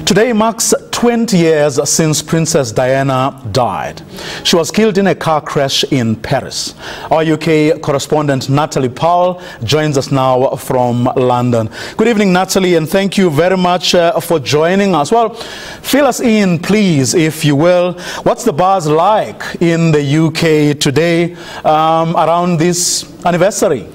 Today marks 20 years since Princess Diana died. She was killed in a car crash in Paris. Our UK correspondent Natalie Powell joins us now from London. Good evening, Natalie, and thank you very much for joining us. Well, fill us in, please, if you will. What's the buzz like in the UK today around this anniversary?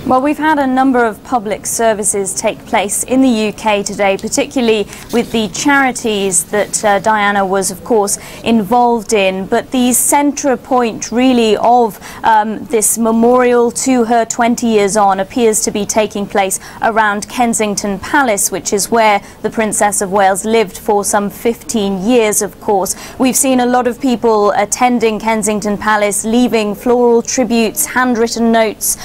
Well, we've had a number of public services take place in the UK today, particularly with the charities that Diana was, of course, involved in. But the centre point, really, of this memorial to her 20 years on appears to be taking place around Kensington Palace, which is where the Princess of Wales lived for some 15 years, of course. We've seen a lot of people attending Kensington Palace, leaving floral tributes, handwritten notes,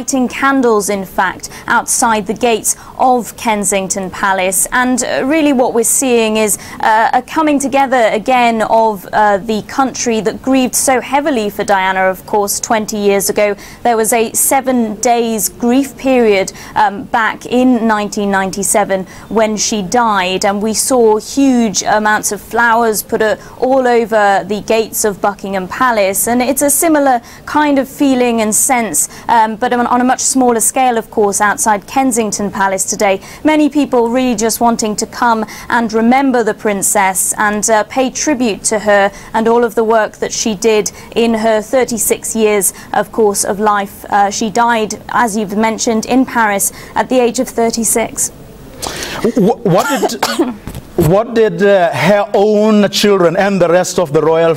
lighting candles, in fact, outside the gates of Kensington Palace. And really what we're seeing is a coming together again of the country that grieved so heavily for Diana, of course, 20 years ago. There was a 7 days grief period back in 1997 when she died, and we saw huge amounts of flowers put all over the gates of Buckingham Palace. And it's a similar kind of feeling and sense, but on a much smaller scale, of course, outside Kensington Palace today. Many people really just wanting to come and remember the princess and pay tribute to her and all of the work that she did in her 36 years, of course, of life. She died, as you've mentioned, in Paris at the age of 36. What did her own children and the rest of the royal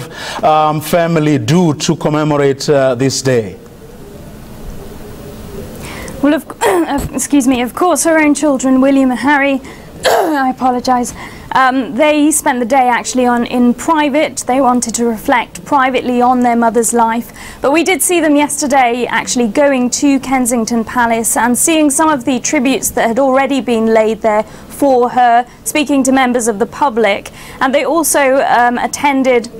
family do to commemorate this day? Well, excuse me, of course, her own children, William and Harry, I apologise, they spent the day actually in private. They wanted to reflect privately on their mother's life. But we did see them yesterday actually going to Kensington Palace and seeing some of the tributes that had already been laid there for her, speaking to members of the public. And they also attended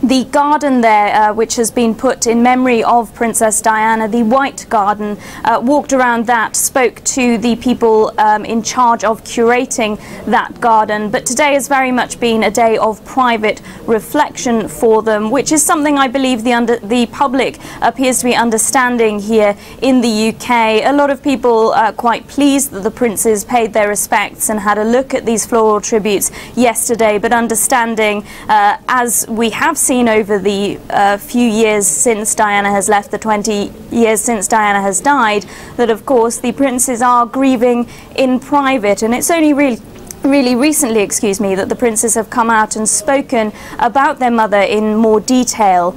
the garden there, which has been put in memory of Princess Diana, the White Garden, walked around that, spoke to the people in charge of curating that garden. But today has very much been a day of private reflection for them, which is something I believe the public appears to be understanding here in the UK. A lot of people are quite pleased that the princes paid their respects and had a look at these floral tributes yesterday, but understanding, as we have seen over the few years since Diana has left, the 20 years since Diana has died, that of course the princes are grieving in private. And it's only really recently, excuse me, that the princes have come out and spoken about their mother in more detail.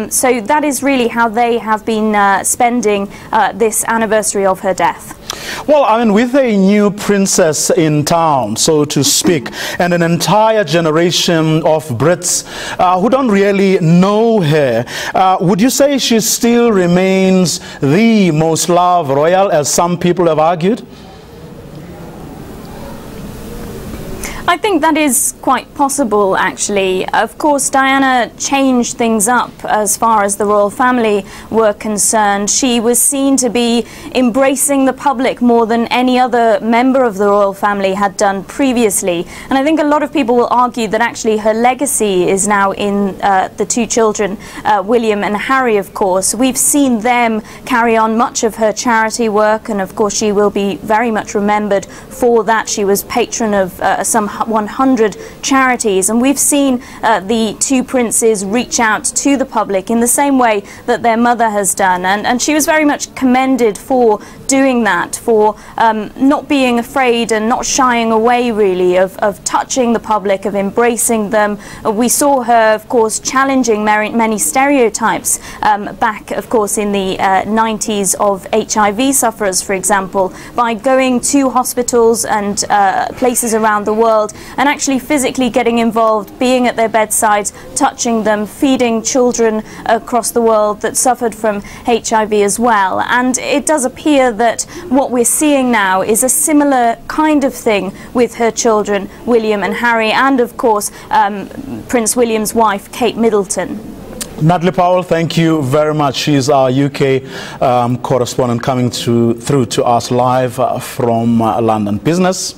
So that is really how they have been spending this anniversary of her death. Well, I mean, with a new princess in town, so to speak, and an entire generation of Brits who don't really know her, would you say she still remains the most loved royal, as some people have argued? I think that is quite possible, actually. Of course, Diana changed things up as far as the royal family were concerned. She was seen to be embracing the public more than any other member of the royal family had done previously. And I think a lot of people will argue that actually her legacy is now in the two children, William and Harry, of course. We've seen them carry on much of her charity work, and of course she will be very much remembered for that. She was patron of some 100 charities, and we've seen the two princes reach out to the public in the same way that their mother has done, and she was very much commended for doing that, for not being afraid and not shying away really of touching the public, of embracing them. We saw her, of course, challenging many stereotypes back, of course, in the 90s of HIV sufferers, for example, by going to hospitals and places around the world and actually physically getting involved, being at their bedsides, touching them, feeding children across the world that suffered from HIV as well. And it does appear that what we're seeing now is a similar kind of thing with her children, William and Harry, and of course Prince William's wife, Kate Middleton. Natalie Powell, thank you very much. She's our UK correspondent coming through to us live from London Business.